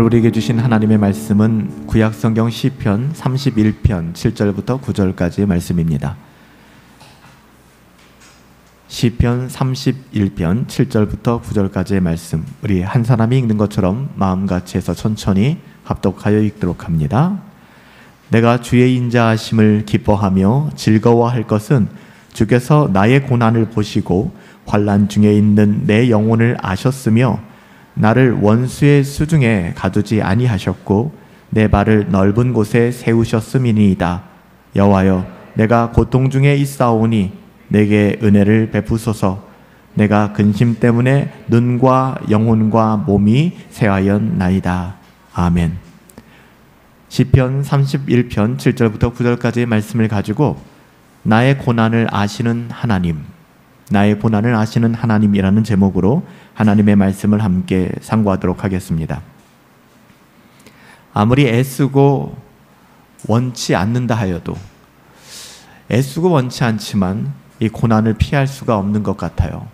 우리에게 주신 하나님의 말씀은 구약성경 시편 31편 7절부터 9절까지의 말씀입니다. 시편 31편 7절부터 9절까지의 말씀, 우리 한 사람이 읽는 것처럼 마음같이 해서 천천히 합독하여 읽도록 합니다. 내가 주의 인자하심을 기뻐하며 즐거워할 것은 주께서 나의 고난을 보시고 환난 중에 있는 내 영혼을 아셨으며 나를 원수의 수중에 가두지 아니하셨고 내 발을 넓은 곳에 세우셨음이니이다. 여호와여, 내가 고통 중에 있사오니 내게 은혜를 베푸소서. 내가 근심 때문에 눈과 영혼과 몸이 쇠하였나이다. 아멘. 시편 31편 7절부터 9절까지의 말씀을 가지고 나의 고난을 아시는 하나님, 나의 고난을 아시는 하나님이라는 제목으로 하나님의 말씀을 함께 상고하도록 하겠습니다. 아무리 애쓰고 원치 않는다 하여도, 애쓰고 원치 않지만 이 고난을 피할 수가 없는 것 같아요.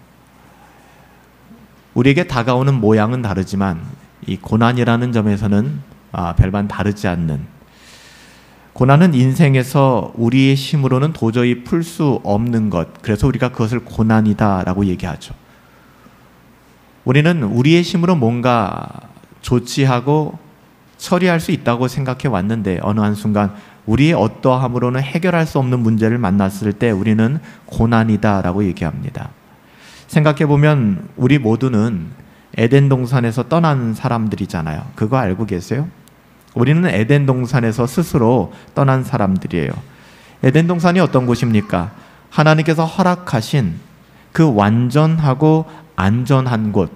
우리에게 다가오는 모양은 다르지만 이 고난이라는 점에서는 별반 다르지 않는, 고난은 인생에서 우리의 힘으로는 도저히 풀 수 없는 것, 그래서 우리가 그것을 고난이다 라고 얘기하죠. 우리는 우리의 힘으로 뭔가 조치하고 처리할 수 있다고 생각해 왔는데 어느 한순간 우리의 어떠함으로는 해결할 수 없는 문제를 만났을 때 우리는 고난이다 라고 얘기합니다. 생각해 보면 우리 모두는 에덴 동산에서 떠난 사람들이잖아요. 그거 알고 계세요? 우리는 에덴 동산에서 스스로 떠난 사람들이에요. 에덴 동산이 어떤 곳입니까? 하나님께서 허락하신 그 완전하고 안전한 곳,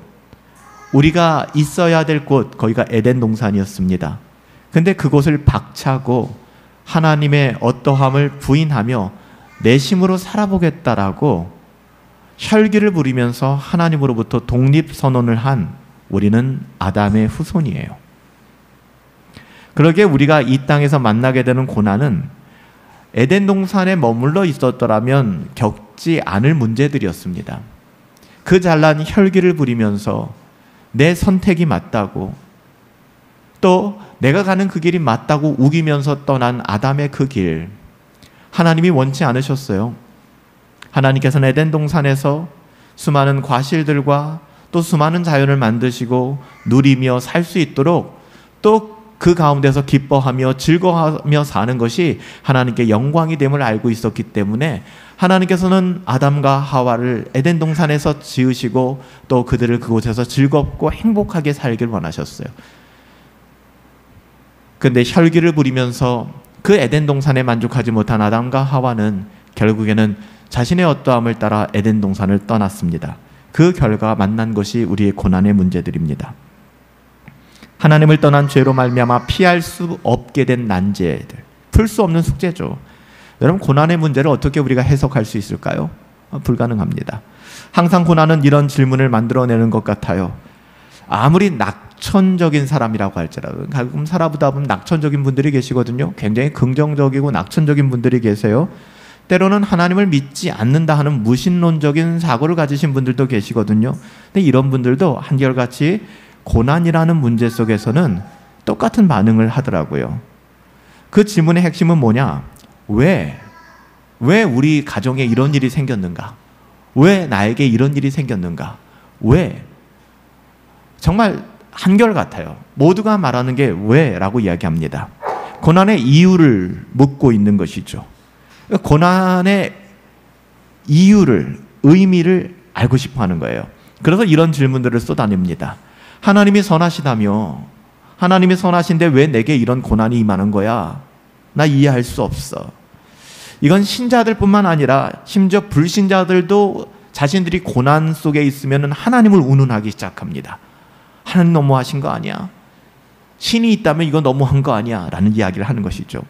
우리가 있어야 될 곳, 거기가 에덴 동산이었습니다. 근데 그곳을 박차고 하나님의 어떠함을 부인하며 내 힘으로 살아보겠다라고 혈기를 부리면서 하나님으로부터 독립선언을 한 우리는 아담의 후손이에요. 그러게 우리가 이 땅에서 만나게 되는 고난은 에덴 동산에 머물러 있었더라면 겪지 않을 문제들이었습니다. 그 잘난 혈기를 부리면서 내 선택이 맞다고, 또 내가 가는 그 길이 맞다고 우기면서 떠난 아담의 그 길, 하나님이 원치 않으셨어요. 하나님께서는 에덴 동산에서 수많은 과실들과 또 수많은 자연을 만드시고 누리며 살 수 있도록, 또 그 가운데서 기뻐하며 즐거워하며 사는 것이 하나님께 영광이 됨을 알고 있었기 때문에 하나님께서는 아담과 하와를 에덴 동산에서 지으시고 또 그들을 그곳에서 즐겁고 행복하게 살길 원하셨어요. 근데 혈기를 부리면서 그 에덴 동산에 만족하지 못한 아담과 하와는 결국에는 자신의 어떠함을 따라 에덴 동산을 떠났습니다. 그 결과 만난 것이 우리의 고난의 문제들입니다. 하나님을 떠난 죄로 말미암아 피할 수 없게 된 난제들, 풀 수 없는 숙제죠. 여러분, 고난의 문제를 어떻게 우리가 해석할 수 있을까요? 불가능합니다. 항상 고난은 이런 질문을 만들어내는 것 같아요. 아무리 낙천적인 사람이라고 할지라도, 가끔 살아보다 보면 낙천적인 분들이 계시거든요. 굉장히 긍정적이고 낙천적인 분들이 계세요. 때로는 하나님을 믿지 않는다 하는 무신론적인 사고를 가지신 분들도 계시거든요. 근데 이런 분들도 한결같이 고난이라는 문제 속에서는 똑같은 반응을 하더라고요. 그 질문의 핵심은 뭐냐? 왜 우리 가정에 이런 일이 생겼는가? 왜 나에게 이런 일이 생겼는가? 왜? 정말 한결같아요. 모두가 말하는 게 왜라고 이야기합니다. 고난의 이유를 묻고 있는 것이죠. 고난의 이유를, 의미를 알고 싶어 하는 거예요. 그래서 이런 질문들을 쏟아냅니다. 하나님이 선하시다며, 하나님이 선하신데 왜 내게 이런 고난이 임하는 거야? 나 이해할 수 없어. 이건 신자들뿐만 아니라 심지어 불신자들도 자신들이 고난 속에 있으면 하나님을 운운하기 시작합니다. 하나님 너무하신 거 아니야? 신이 있다면 이거 너무한 거 아니야? 라는 이야기를 하는 것이죠.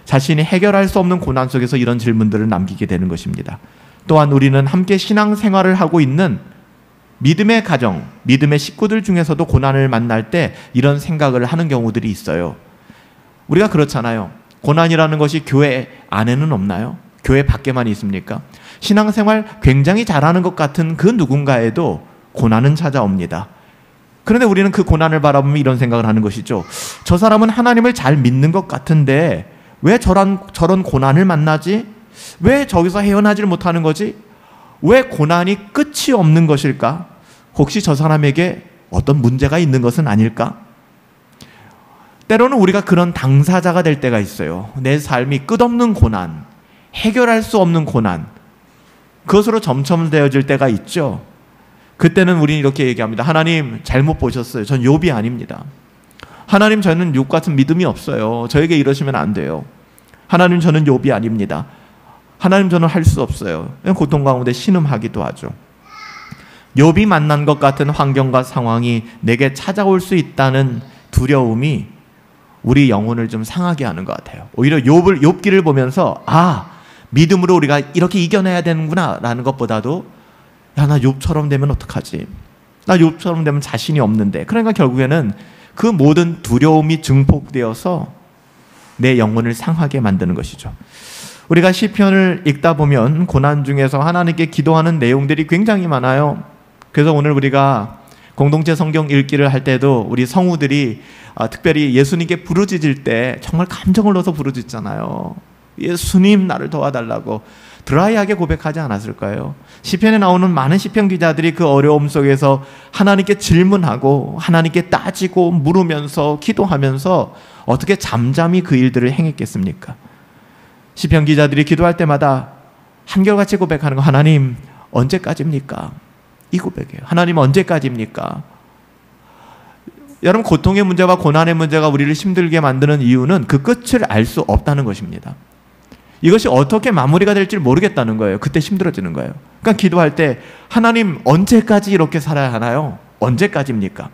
자신이 해결할 수 없는 고난 속에서 이런 질문들을 남기게 되는 것입니다. 또한 우리는 함께 신앙생활을 하고 있는 믿음의 가정, 믿음의 식구들 중에서도 고난을 만날 때 이런 생각을 하는 경우들이 있어요. 우리가 그렇잖아요. 고난이라는 것이 교회 안에는 없나요? 교회 밖에만 있습니까? 신앙생활 굉장히 잘하는 것 같은 그 누군가에도 고난은 찾아옵니다. 그런데 우리는 그 고난을 바라보면 이런 생각을 하는 것이죠. 저 사람은 하나님을 잘 믿는 것 같은데 왜 저런 고난을 만나지? 왜 저기서 헤어나질 못하는 거지? 왜 고난이 끝이 없는 것일까? 혹시 저 사람에게 어떤 문제가 있는 것은 아닐까? 때로는 우리가 그런 당사자가 될 때가 있어요. 내 삶이 끝없는 고난, 해결할 수 없는 고난, 그것으로 점점되어질 때가 있죠. 그때는 우리는 이렇게 얘기합니다. 하나님 잘못 보셨어요. 전 욥이 아닙니다. 하나님 저는 욥 같은 믿음이 없어요. 저에게 이러시면 안 돼요. 하나님 저는 욥이 아닙니다. 하나님 저는 할 수 없어요. 고통 가운데 신음하기도 하죠. 욥이 만난 것 같은 환경과 상황이 내게 찾아올 수 있다는 두려움이 우리 영혼을 좀 상하게 하는 것 같아요. 오히려 욥기를 보면서 믿음으로 우리가 이렇게 이겨내야 되는구나 라는 것보다도 나 욥처럼 되면 어떡하지? 나 욥처럼 되면 자신이 없는데. 그러니까 결국에는 그 모든 두려움이 증폭되어서 내 영혼을 상하게 만드는 것이죠. 우리가 시편을 읽다 보면 고난 중에서 하나님께 기도하는 내용들이 굉장히 많아요. 그래서 오늘 우리가 공동체 성경 읽기를 할 때도 우리 성우들이 특별히 예수님께 부르짖을 때 정말 감정을 넣어서 부르짖잖아요. 예수님 나를 도와달라고 드라이하게 고백하지 않았을까요? 시편에 나오는 많은 시편 기자들이 그 어려움 속에서 하나님께 질문하고 하나님께 따지고 물으면서 기도하면서 어떻게 잠잠히 그 일들을 행했겠습니까? 시편 기자들이 기도할 때마다 한결같이 고백하는 거, 하나님 언제까지입니까? 이 고백이에요. 하나님 언제까지입니까? 여러분, 고통의 문제와 고난의 문제가 우리를 힘들게 만드는 이유는 그 끝을 알 수 없다는 것입니다. 이것이 어떻게 마무리가 될지 모르겠다는 거예요. 그때 힘들어지는 거예요. 그러니까 기도할 때 하나님 언제까지 이렇게 살아야 하나요? 언제까지입니까?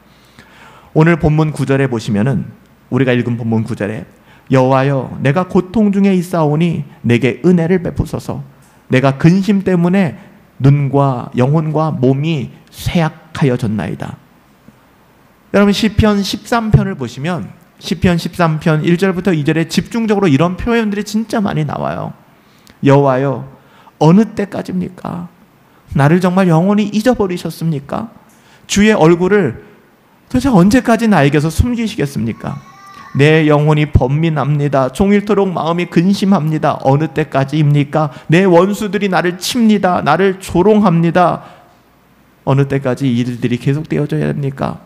오늘 본문 9절에 보시면은 우리가 읽은 본문 9절에 여호와여 내가 고통 중에 있사오니 내게 은혜를 베푸소서. 내가 근심 때문에 눈과 영혼과 몸이 쇠약하여졌나이다. 여러분, 시편 13편을 보시면 시편 13편 1절부터 2절에 집중적으로 이런 표현들이 진짜 많이 나와요. 여호와여 어느 때까지입니까? 나를 정말 영원히 잊어버리셨습니까? 주의 얼굴을 도대체 언제까지 나에게서 숨기시겠습니까? 내 영혼이 번민합니다. 종일토록 마음이 근심합니다. 어느 때까지입니까? 내 원수들이 나를 칩니다. 나를 조롱합니다. 어느 때까지 이 일들이 계속되어져야 됩니까?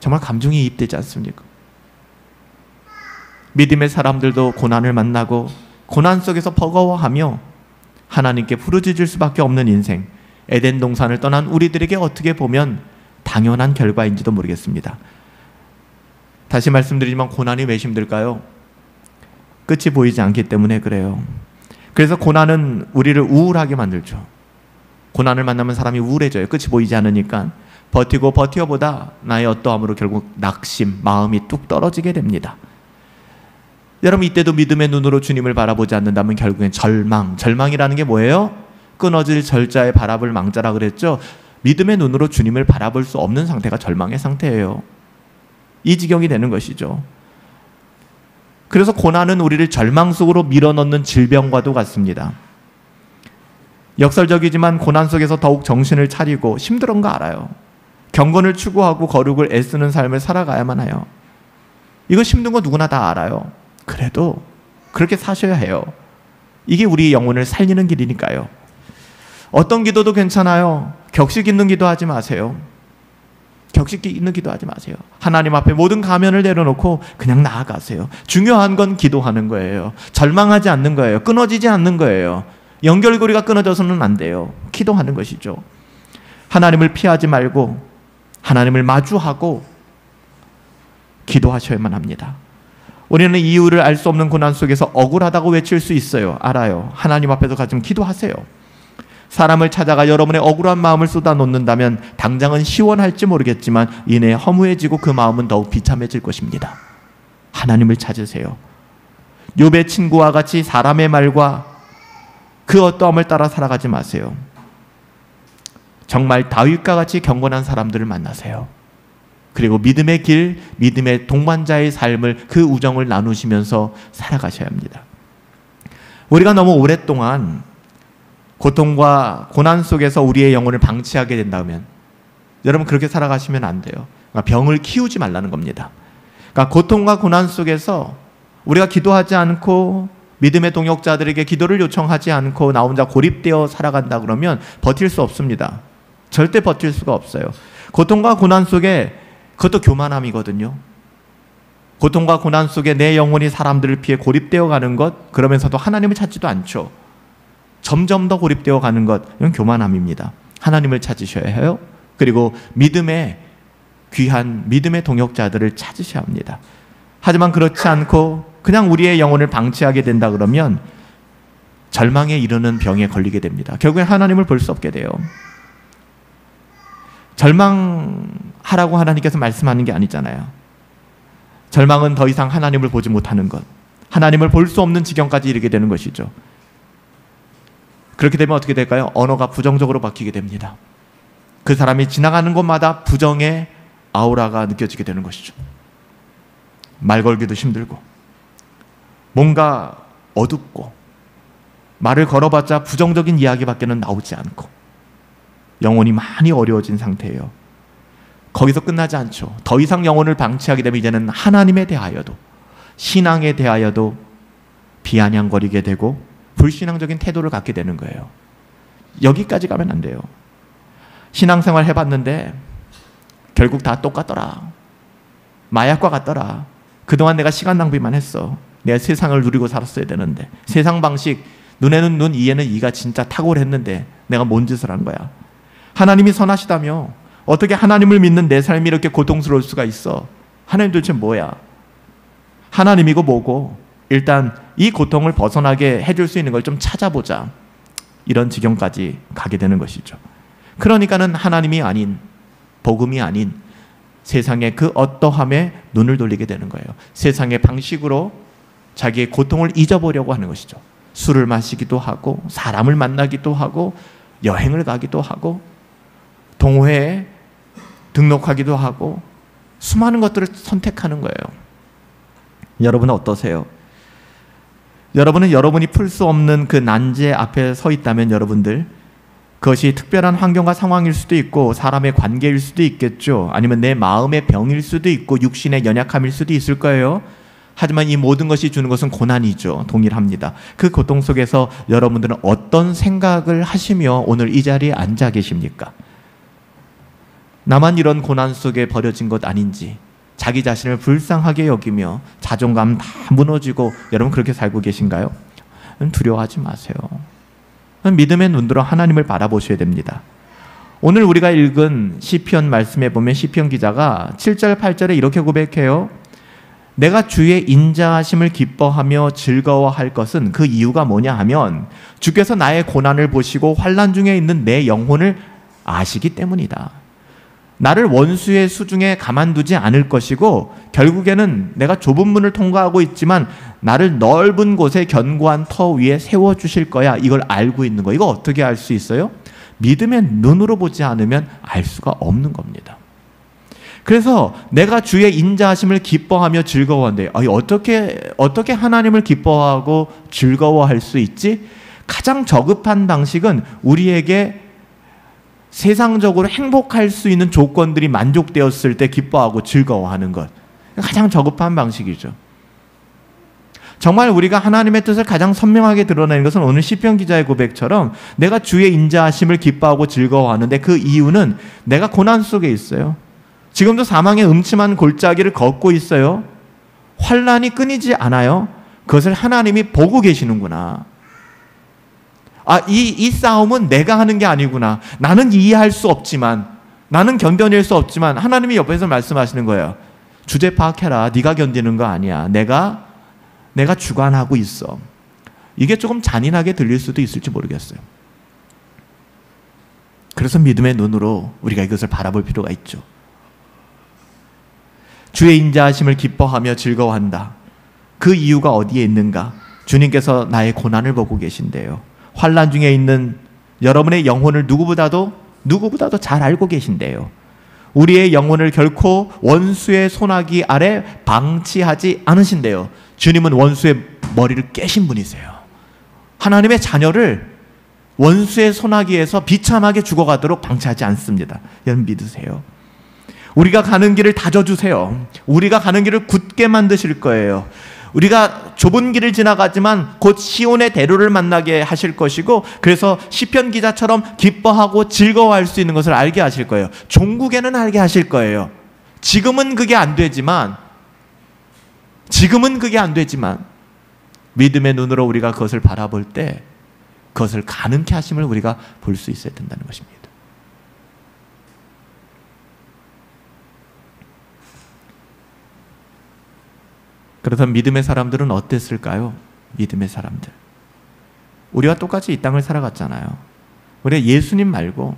정말 감정이 입되지 않습니까? 믿음의 사람들도 고난을 만나고 고난 속에서 버거워하며 하나님께 부르짖을 수밖에 없는 인생, 에덴 동산을 떠난 우리들에게 어떻게 보면 당연한 결과인지도 모르겠습니다. 다시 말씀드리지만 고난이 왜 힘들까요? 끝이 보이지 않기 때문에 그래요. 그래서 고난은 우리를 우울하게 만들죠. 고난을 만나면 사람이 우울해져요. 끝이 보이지 않으니까. 버티고보다 나의 어떠함으로 결국 낙심, 마음이 뚝 떨어지게 됩니다. 여러분, 이때도 믿음의 눈으로 주님을 바라보지 않는다면 결국엔 절망이라는 게 뭐예요? 끊어질 절자의 바라볼 망자라 그랬죠. 믿음의 눈으로 주님을 바라볼 수 없는 상태가 절망의 상태예요. 이 지경이 되는 것이죠. 그래서 고난은 우리를 절망 속으로 밀어넣는 질병과도 같습니다. 역설적이지만 고난 속에서 더욱 정신을 차리고 힘든 거 알아요. 경건을 추구하고 거룩을 애쓰는 삶을 살아가야만 해요. 이거 힘든 거 누구나 다 알아요. 그래도 그렇게 사셔야 해요. 이게 우리 영혼을 살리는 길이니까요. 어떤 기도도 괜찮아요. 격식 있는 기도하지 마세요. 격식 있는 기도하지 마세요. 하나님 앞에 모든 가면을 내려놓고 그냥 나아가세요. 중요한 건 기도하는 거예요. 절망하지 않는 거예요. 끊어지지 않는 거예요. 연결고리가 끊어져서는 안 돼요. 기도하는 것이죠. 하나님을 피하지 말고 하나님을 마주하고 기도하셔야만 합니다. 우리는 이유를 알 수 없는 고난 속에서 억울하다고 외칠 수 있어요. 알아요. 하나님 앞에서 가끔 기도하세요. 사람을 찾아가 여러분의 억울한 마음을 쏟아놓는다면 당장은 시원할지 모르겠지만 이내 허무해지고 그 마음은 더욱 비참해질 것입니다. 하나님을 찾으세요. 욥의 친구와 같이 사람의 말과 그 어떠함을 따라 살아가지 마세요. 정말 다윗과 같이 경건한 사람들을 만나세요. 그리고 믿음의 길, 믿음의 동반자의 삶을, 그 우정을 나누시면서 살아가셔야 합니다. 우리가 너무 오랫동안 고통과 고난 속에서 우리의 영혼을 방치하게 된다면 여러분 그렇게 살아가시면 안 돼요. 그러니까 병을 키우지 말라는 겁니다. 그러니까 고통과 고난 속에서 우리가 기도하지 않고 믿음의 동역자들에게 기도를 요청하지 않고 나 혼자 고립되어 살아간다 그러면 버틸 수 없습니다. 절대 버틸 수가 없어요. 고통과 고난 속에 그것도 교만함이거든요. 고통과 고난 속에 내 영혼이 사람들을 피해 고립되어 가는 것, 그러면서도 하나님을 찾지도 않죠. 점점 더 고립되어 가는 것, 이건 교만함입니다. 하나님을 찾으셔야 해요. 그리고 믿음의 귀한 믿음의 동역자들을 찾으셔야 합니다. 하지만 그렇지 않고 그냥 우리의 영혼을 방치하게 된다 그러면 절망에 이르는 병에 걸리게 됩니다. 결국엔 하나님을 볼 수 없게 돼요. 절망하라고 하나님께서 말씀하는 게 아니잖아요. 절망은 더 이상 하나님을 보지 못하는 것, 하나님을 볼 수 없는 지경까지 이르게 되는 것이죠. 그렇게 되면 어떻게 될까요? 언어가 부정적으로 바뀌게 됩니다. 그 사람이 지나가는 곳마다 부정의 아우라가 느껴지게 되는 것이죠. 말 걸기도 힘들고 뭔가 어둡고 말을 걸어봤자 부정적인 이야기밖에는 나오지 않고 영혼이 많이 어려워진 상태예요. 거기서 끝나지 않죠. 더 이상 영혼을 방치하게 되면 이제는 하나님에 대하여도 신앙에 대하여도 비아냥거리게 되고 불신앙적인 태도를 갖게 되는 거예요. 여기까지 가면 안 돼요. 신앙생활 해봤는데 결국 다 똑같더라. 마약과 같더라. 그동안 내가 시간 낭비만 했어. 내가 세상을 누리고 살았어야 되는데 세상 방식, 눈에는 눈, 이에는 이가 진짜 탁월했는데 내가 뭔 짓을 한 거야. 하나님이 선하시다며 어떻게 하나님을 믿는 내 삶이 이렇게 고통스러울 수가 있어. 하나님 도대체 뭐야. 하나님이고 뭐고 일단 이 고통을 벗어나게 해줄 수 있는 걸 좀 찾아보자. 이런 지경까지 가게 되는 것이죠. 그러니까는 하나님이 아닌, 복음이 아닌 세상의 그 어떠함에 눈을 돌리게 되는 거예요. 세상의 방식으로 자기의 고통을 잊어보려고 하는 것이죠. 술을 마시기도 하고 사람을 만나기도 하고 여행을 가기도 하고 동호회에 등록하기도 하고 수많은 것들을 선택하는 거예요. 여러분은 어떠세요? 여러분은 여러분이 풀 수 없는 그 난제 앞에 서 있다면 여러분들 그것이 특별한 환경과 상황일 수도 있고 사람의 관계일 수도 있겠죠. 아니면 내 마음의 병일 수도 있고 육신의 연약함일 수도 있을 거예요. 하지만 이 모든 것이 주는 것은 고난이죠. 동일합니다. 그 고통 속에서 여러분들은 어떤 생각을 하시며 오늘 이 자리에 앉아 계십니까? 나만 이런 고난 속에 버려진 것 아닌지 자기 자신을 불쌍하게 여기며 자존감 다 무너지고 여러분 그렇게 살고 계신가요? 두려워하지 마세요. 믿음의 눈으로 하나님을 바라보셔야 됩니다. 오늘 우리가 읽은 시편 말씀에 보면 시편 기자가 7절 8절에 이렇게 고백해요. 내가 주의 인자하심을 기뻐하며 즐거워할 것은 그 이유가 뭐냐 하면 주께서 나의 고난을 보시고 환난 중에 있는 내 영혼을 아시기 때문이다. 나를 원수의 수중에 가만두지 않을 것이고 결국에는 내가 좁은 문을 통과하고 있지만 나를 넓은 곳에 견고한 터 위에 세워주실 거야. 이걸 알고 있는 거. 이거 어떻게 알 수 있어요? 믿음의 눈으로 보지 않으면 알 수가 없는 겁니다. 그래서 내가 주의 인자하심을 기뻐하며 즐거워한대. 어떻게 하나님을 기뻐하고 즐거워할 수 있지? 가장 저급한 방식은 우리에게 세상적으로 행복할 수 있는 조건들이 만족되었을 때 기뻐하고 즐거워하는 것. 가장 저급한 방식이죠. 정말 우리가 하나님의 뜻을 가장 선명하게 드러내는 것은 오늘 시편 기자의 고백처럼 내가 주의 인자하심을 기뻐하고 즐거워하는데 그 이유는 내가 고난 속에 있어요. 지금도 사망의 음침한 골짜기를 걷고 있어요. 환난이 끊이지 않아요. 그것을 하나님이 보고 계시는구나. 이 싸움은 내가 하는 게 아니구나. 나는 이해할 수 없지만, 나는 견뎌낼 수 없지만 하나님이 옆에서 말씀하시는 거예요. 주제 파악해라. 네가 견디는 거 아니야. 내가 주관하고 있어. 이게 조금 잔인하게 들릴 수도 있을지 모르겠어요. 그래서 믿음의 눈으로 우리가 이것을 바라볼 필요가 있죠. 주의 인자하심을 기뻐하며 즐거워한다. 그 이유가 어디에 있는가? 주님께서 나의 고난을 보고 계신대요. 환난 중에 있는 여러분의 영혼을 누구보다도 잘 알고 계신대요. 우리의 영혼을 결코 원수의 손아귀 아래 방치하지 않으신대요. 주님은 원수의 머리를 깨신 분이세요. 하나님의 자녀를 원수의 손아귀에서 비참하게 죽어가도록 방치하지 않습니다. 여러분 믿으세요. 우리가 가는 길을 다져주세요. 우리가 가는 길을 굳게 만드실 거예요. 우리가 좁은 길을 지나가지만 곧 시온의 대로를 만나게 하실 것이고, 그래서 시편 기자처럼 기뻐하고 즐거워할 수 있는 것을 알게 하실 거예요. 종국에는 알게 하실 거예요. 지금은 그게 안 되지만 믿음의 눈으로 우리가 그것을 바라볼 때 그것을 가능케 하심을 우리가 볼 수 있어야 된다는 것입니다. 그래서 믿음의 사람들은 어땠을까요? 믿음의 사람들, 우리와 똑같이 이 땅을 살아갔잖아요. 우리가 예수님 말고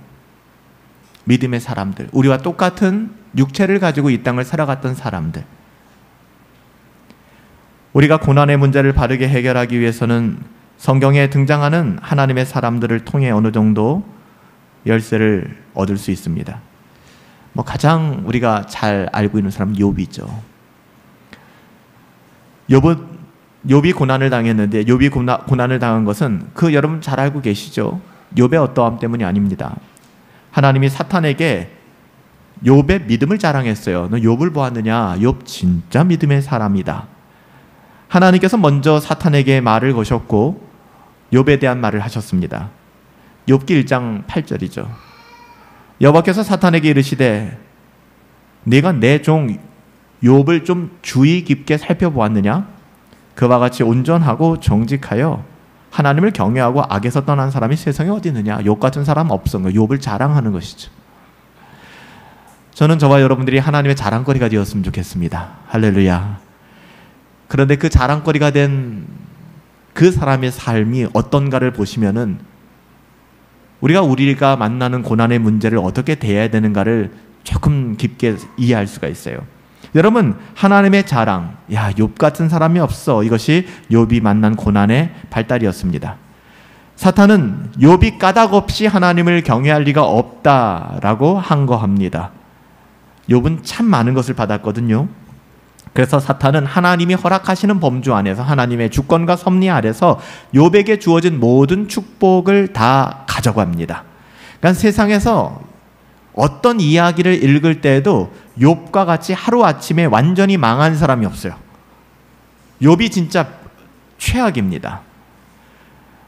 믿음의 사람들, 우리와 똑같은 육체를 가지고 이 땅을 살아갔던 사람들, 우리가 고난의 문제를 바르게 해결하기 위해서는 성경에 등장하는 하나님의 사람들을 통해 어느 정도 열쇠를 얻을 수 있습니다. 가장 우리가 잘 알고 있는 사람은 욥이죠. 욥이 고난을 당했는데, 욥이 고난을 당한 것은 여러분 잘 알고 계시죠? 욥의 어떠함 때문이 아닙니다. 하나님이 사탄에게 욥의 믿음을 자랑했어요. 너 욥을 보았느냐? 욥 진짜 믿음의 사람이다. 하나님께서 먼저 사탄에게 말을 거셨고 욥에 대한 말을 하셨습니다. 욥기 1장 8절이죠. 여호와께서 사탄에게 이르시되 네가 내 종 욥을 좀 주의 깊게 살펴보았느냐? 그와 같이 온전하고 정직하여 하나님을 경외하고 악에서 떠난 사람이 세상에 어디 있느냐? 욥 같은 사람 없어. 욥을 자랑하는 것이죠. 저는 저와 여러분들이 하나님의 자랑거리가 되었으면 좋겠습니다. 할렐루야. 그런데 그 자랑거리가 된 그 사람의 삶이 어떤가를 보시면은 우리가 만나는 고난의 문제를 어떻게 대해야 되는가를 조금 깊게 이해할 수가 있어요. 여러분, 하나님의 자랑, 욥 같은 사람이 없어. 이것이 욥이 만난 고난의 발달이었습니다. 사탄은 욥이 까닭 없이 하나님을 경외할 리가 없다라고 항거합니다. 욥은 참 많은 것을 받았거든요. 그래서 사탄은 하나님이 허락하시는 범주 안에서, 하나님의 주권과 섭리 아래서 욥에게 주어진 모든 축복을 다 가져갑니다. 그러니까 세상에서 어떤 이야기를 읽을 때에도 욥과 같이 하루아침에 완전히 망한 사람이 없어요. 욥이 진짜 최악입니다.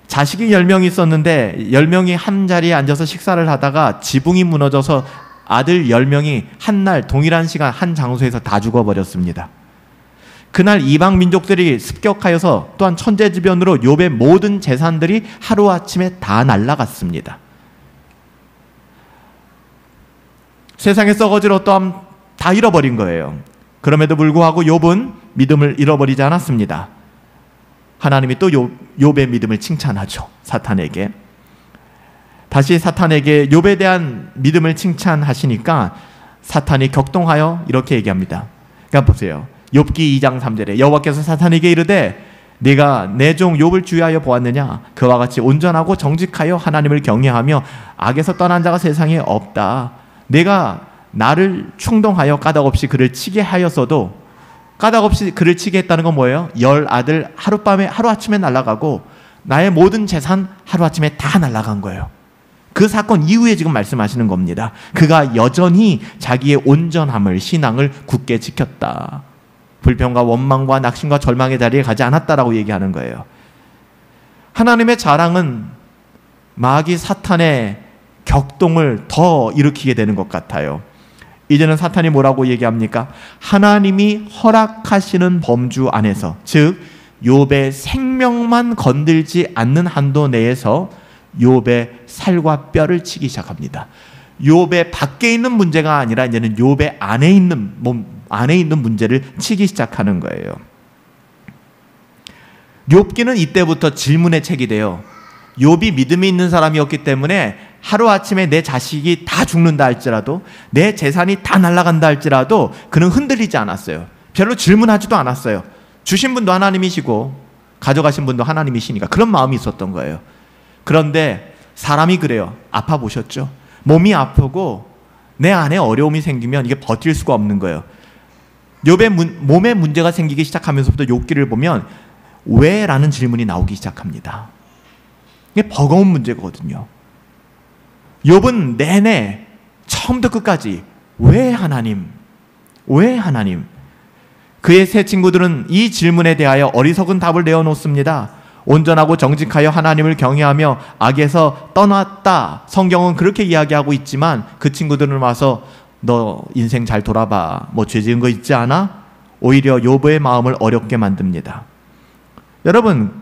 자식이 10명이 있었는데 10명이 한 자리에 앉아서 식사를 하다가 지붕이 무너져서 아들 10명이 한 날 동일한 시간 한 장소에서 다 죽어버렸습니다. 그날 이방 민족들이 습격하여서 또한 천재지변으로 욥의 모든 재산들이 하루아침에 다 날아갔습니다. 세상의 썩어질 어떠함 다 잃어버린 거예요. 그럼에도 불구하고 욥은 믿음을 잃어버리지 않았습니다. 하나님이 또 욥의 믿음을 칭찬하죠. 사탄에게. 다시 사탄에게 욥에 대한 믿음을 칭찬하시니까 사탄이 격동하여 이렇게 얘기합니다. 그러니까 보세요. 욥기 2장 3절에 여호와께서 사탄에게 이르되 네가 내 종 욥을 주의하여 보았느냐? 그와 같이 온전하고 정직하여 하나님을 경외하며 악에서 떠난 자가 세상에 없다. 내가 나를 충동하여 까닭없이 그를 치게 하였어도, 까닭없이 그를 치게 했다는 건 뭐예요? 10 아들 하루아침에 날아가고 나의 모든 재산 하루아침에 다 날아간 거예요. 그 사건 이후에 지금 말씀하시는 겁니다. 그가 여전히 자기의 온전함을, 신앙을 굳게 지켰다. 불평과 원망과 낙심과 절망의 자리에 가지 않았다라고 얘기하는 거예요. 하나님의 자랑은 마귀 사탄의 격동을 더 일으키게 되는 것 같아요. 이제는 사탄이 뭐라고 얘기합니까? 하나님이 허락하시는 범주 안에서, 즉 욥의 생명만 건들지 않는 한도 내에서 욥의 살과 뼈를 치기 시작합니다. 욥의 밖에 있는 문제가 아니라 이제는 욥의 안에 있는 문제를 치기 시작하는 거예요. 욥기는 이때부터 질문의 책이 돼요. 욥이 믿음이 있는 사람이었기 때문에 하루아침에 내 자식이 다 죽는다 할지라도, 내 재산이 다 날아간다 할지라도 그는 흔들리지 않았어요. 별로 질문하지도 않았어요. 주신 분도 하나님이시고 가져가신 분도 하나님이시니까 그런 마음이 있었던 거예요. 그런데 사람이 그래요. 아파 보셨죠? 몸이 아프고 내 안에 어려움이 생기면 이게 버틸 수가 없는 거예요. 욥의 몸에 문제가 생기기 시작하면서부터 욥기를 보면 왜? 라는 질문이 나오기 시작합니다. 이게 버거운 문제거든요. 욥은 내내 처음부터 끝까지 왜 하나님? 왜 하나님? 그의 세 친구들은 이 질문에 대하여 어리석은 답을 내어놓습니다. 온전하고 정직하여 하나님을 경외하며 악에서 떠났다. 성경은 그렇게 이야기하고 있지만 그 친구들은 와서 너 인생 잘 돌아봐. 뭐 죄 지은 거 있지 않아? 오히려 욥의 마음을 어렵게 만듭니다. 여러분,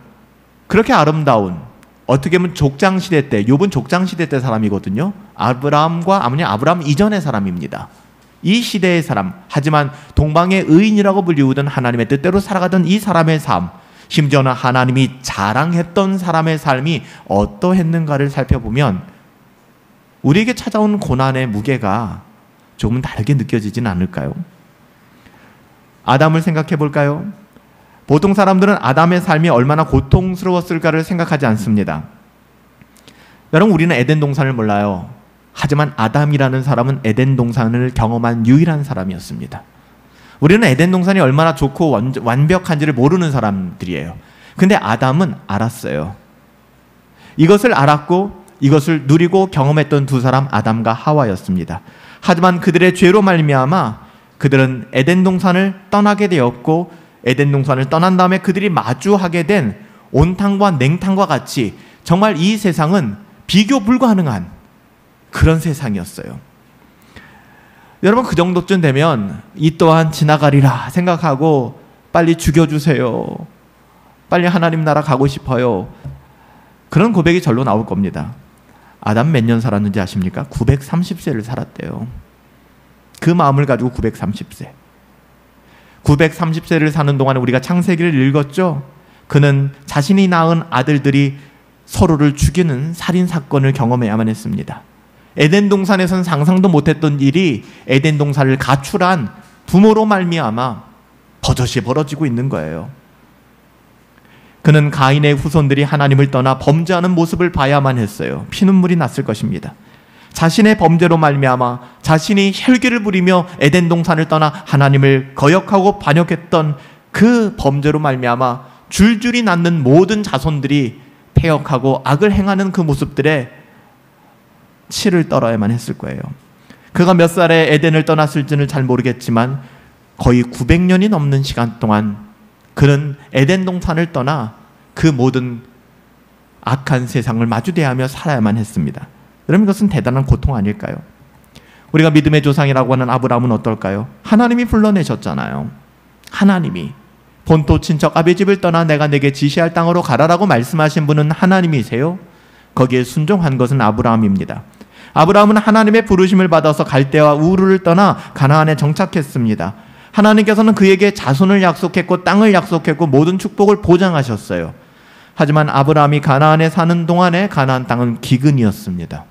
그렇게 아름다운, 어떻게 보면 족장시대 때, 욥은 족장시대 때 사람이거든요. 아브라함 이전의 사람입니다. 이 시대의 사람, 하지만 동방의 의인이라고 불리우던 하나님의 뜻대로 살아가던 이 사람의 삶, 심지어는 하나님이 자랑했던 사람의 삶이 어떠했는가를 살펴보면 우리에게 찾아온 고난의 무게가 조금 다르게 느껴지진 않을까요? 아담을 생각해 볼까요? 보통 사람들은 아담의 삶이 얼마나 고통스러웠을까를 생각하지 않습니다. 여러분, 우리는 에덴 동산을 몰라요. 하지만 아담이라는 사람은 에덴 동산을 경험한 유일한 사람이었습니다. 우리는 에덴 동산이 얼마나 좋고 완벽한지를 모르는 사람들이에요. 근데 아담은 알았어요. 이것을 알았고 이것을 누리고 경험했던 두 사람, 아담과 하와였습니다. 하지만 그들의 죄로 말미암아 그들은 에덴 동산을 떠나게 되었고, 에덴 동산을 떠난 다음에 그들이 마주하게 된 온탕과 냉탕과 같이 정말 이 세상은 비교 불가능한 그런 세상이었어요. 여러분, 그 정도쯤 되면 이 또한 지나가리라 생각하고 빨리 죽여주세요. 빨리 하나님 나라 가고 싶어요. 그런 고백이 절로 나올 겁니다. 아담 몇 년 살았는지 아십니까? 930세를 살았대요. 그 마음을 가지고 930세. 930세를 사는 동안에 우리가 창세기를 읽었죠? 그는 자신이 낳은 아들들이 서로를 죽이는 살인사건을 경험해야만 했습니다. 에덴 동산에선 상상도 못했던 일이 에덴 동산을 가출한 부모로 말미암아 버젓이 벌어지고 있는 거예요. 그는 가인의 후손들이 하나님을 떠나 범죄하는 모습을 봐야만 했어요. 피눈물이 났을 것입니다. 자신의 범죄로 말미암아 자신이 혈기를 부리며 에덴 동산을 떠나 하나님을 거역하고 반역했던 그 범죄로 말미암아 줄줄이 낳는 모든 자손들이 패역하고 악을 행하는 그 모습들에 치를 떨어야만 했을 거예요. 그가 몇 살에 에덴을 떠났을지는 잘 모르겠지만 거의 900년이 넘는 시간 동안 그는 에덴 동산을 떠나 그 모든 악한 세상을 마주대하며 살아야만 했습니다. 여러분, 이것은 대단한 고통 아닐까요? 우리가 믿음의 조상이라고 하는 아브라함은 어떨까요? 하나님이 불러내셨잖아요. 하나님이 본토 친척 아비 집을 떠나 내가 내게 지시할 땅으로 가라라고 말씀하신 분은 하나님이세요. 거기에 순종한 것은 아브라함입니다. 아브라함은 하나님의 부르심을 받아서 갈대와 우르를 떠나 가나안에 정착했습니다. 하나님께서는 그에게 자손을 약속했고 땅을 약속했고 모든 축복을 보장하셨어요. 하지만 아브라함이 가나안에 사는 동안에 가나안 땅은 기근이었습니다.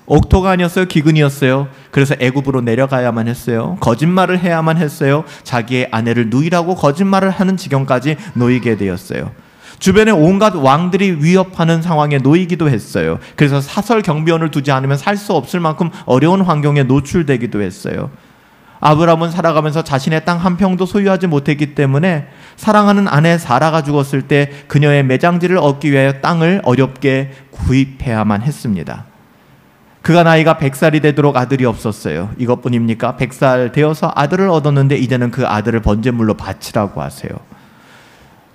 옥토가 아니었어요. 기근이었어요. 그래서 애굽으로 내려가야만 했어요. 거짓말을 해야만 했어요. 자기의 아내를 누이라고 거짓말을 하는 지경까지 놓이게 되었어요. 주변에 온갖 왕들이 위협하는 상황에 놓이기도 했어요. 그래서 사설 경비원을 두지 않으면 살 수 없을 만큼 어려운 환경에 노출되기도 했어요. 아브라함은 살아가면서 자신의 땅 한 평도 소유하지 못했기 때문에 사랑하는 아내 사라가 죽었을 때 그녀의 매장지를 얻기 위하여 땅을 어렵게 구입해야만 했습니다. 그가 나이가 100살이 되도록 아들이 없었어요. 이것뿐입니까? 100살 되어서 아들을 얻었는데 이제는 그 아들을 번제물로 바치라고 하세요.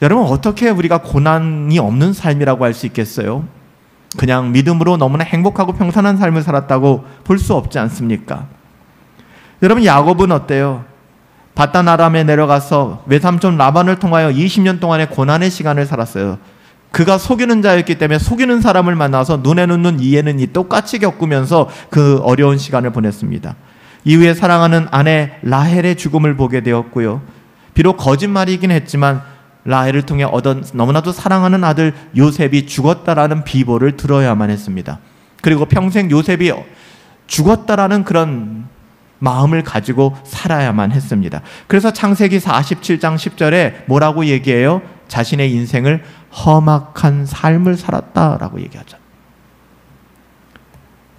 여러분, 어떻게 우리가 고난이 없는 삶이라고 할 수 있겠어요? 그냥 믿음으로 너무나 행복하고 평탄한 삶을 살았다고 볼 수 없지 않습니까? 여러분, 야곱은 어때요? 바단 아람에 내려가서 외삼촌 라반을 통하여 20년 동안의 고난의 시간을 살았어요. 그가 속이는 자였기 때문에 속이는 사람을 만나서 눈에는 눈, 이에는 이 똑같이 겪으면서 그 어려운 시간을 보냈습니다. 이후에 사랑하는 아내 라헬의 죽음을 보게 되었고요. 비록 거짓말이긴 했지만 라헬을 통해 얻은 너무나도 사랑하는 아들 요셉이 죽었다라는 비보를 들어야만 했습니다. 그리고 평생 요셉이 죽었다라는 그런 마음을 가지고 살아야만 했습니다. 그래서 창세기 47장 10절에 뭐라고 얘기해요? 자신의 인생을 험악한 삶을 살았다라고 얘기하죠.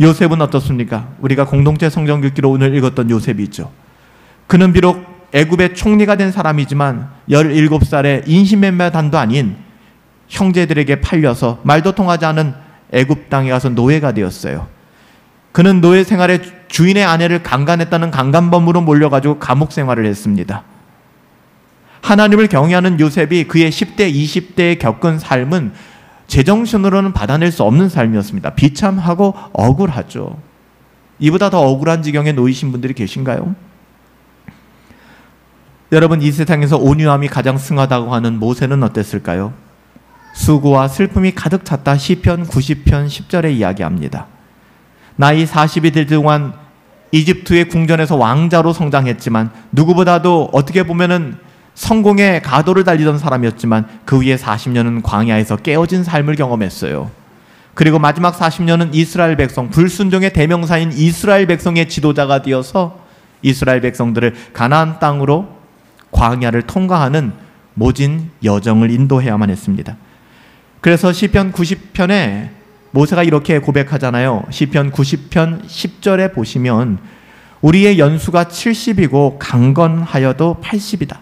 요셉은 어떻습니까? 우리가 공동체 성경 읽기로 오늘 읽었던 요셉이 있죠. 그는 비록 애굽의 총리가 된 사람이지만 17살의 인신매매단도 아닌 형제들에게 팔려서 말도 통하지 않은 애굽 땅에 가서 노예가 되었어요. 그는 노예 생활에 주인의 아내를 강간했다는 강간범으로 몰려가지고 감옥 생활을 했습니다. 하나님을 경외하는 요셉이 그의 10대, 20대에 겪은 삶은 제정신으로는 받아낼 수 없는 삶이었습니다. 비참하고 억울하죠. 이보다 더 억울한 지경에 놓이신 분들이 계신가요? 여러분, 이 세상에서 온유함이 가장 승하다고 하는 모세는 어땠을까요? 수고와 슬픔이 가득 찼다. 시편 90편 10절에 이야기합니다. 나이 40이 될 동안 이집트의 궁전에서 왕자로 성장했지만 누구보다도 어떻게 보면은 성공의 가도를 달리던 사람이었지만 그 후에 40년은 광야에서 깨어진 삶을 경험했어요. 그리고 마지막 40년은 이스라엘 백성, 불순종의 대명사인 이스라엘 백성의 지도자가 되어서 이스라엘 백성들을 가나안 땅으로 광야를 통과하는 모진 여정을 인도해야만 했습니다. 그래서 시편 90편에 모세가 이렇게 고백하잖아요. 시편 90편 10절에 보시면 우리의 연수가 70이고 강건하여도 80이다.